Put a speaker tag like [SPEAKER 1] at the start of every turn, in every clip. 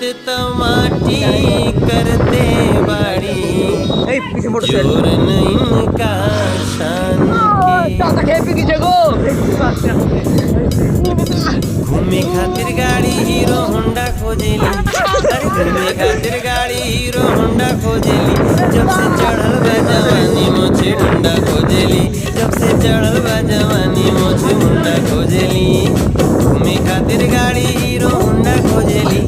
[SPEAKER 1] तो माटी करते बाड़ी जोर नहीं का शान घूमे खातिर गाड़ी हीरो होंडा खोजेली। अरे घूमे खातिर गाड़ी हीरो होंडा खोजेली। जब से चढ़ल बा जवानी मोछे मुंडा खोजेली। जब से चढ़ल बा जवानी मोछे मुंडा खोजेली। घूमे खातिर गाड़ी हीरो होंडा खोजेली।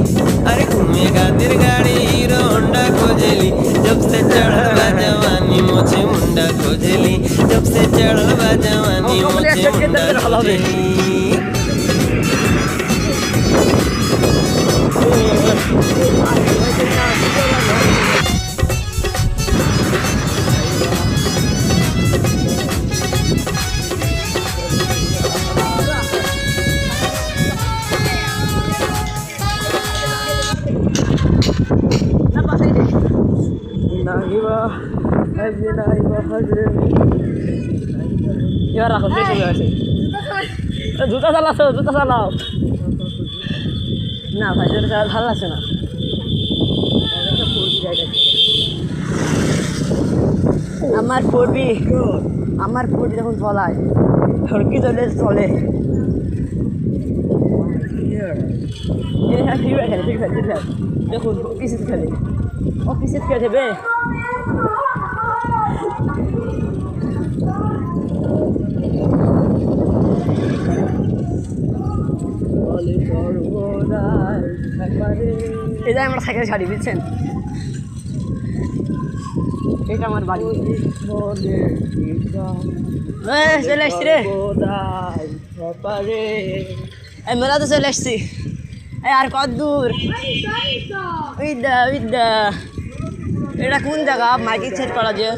[SPEAKER 1] अरे घूमे खातिर गाड़ी हीरो होंडा खोजेली। जब से चढ़ल बा जवानी मोछे मुंडा खोजेली। जब से चढ़ल बा जवानी मोछे मुंडा खोजेली।
[SPEAKER 2] এবার রাখো শেষ হয়ে গেছে জুতা চালাচ্ছো জুতা চালাও না ভাই জুতা চালা ভালো লাগছে না আমার পড়বি যখন চলায় সড়কি চলে চলে ঠিক আছে দেখুন অফিসে খেলে বে এটা আমরা সাইকেল ছাড়ি বুঝছেন এটা আমার বাড়ি চলে আসছি রে মেলা তো চলে আসছি আর কত দূর এটা কোন জায়গা মাইকিং সেট করা যে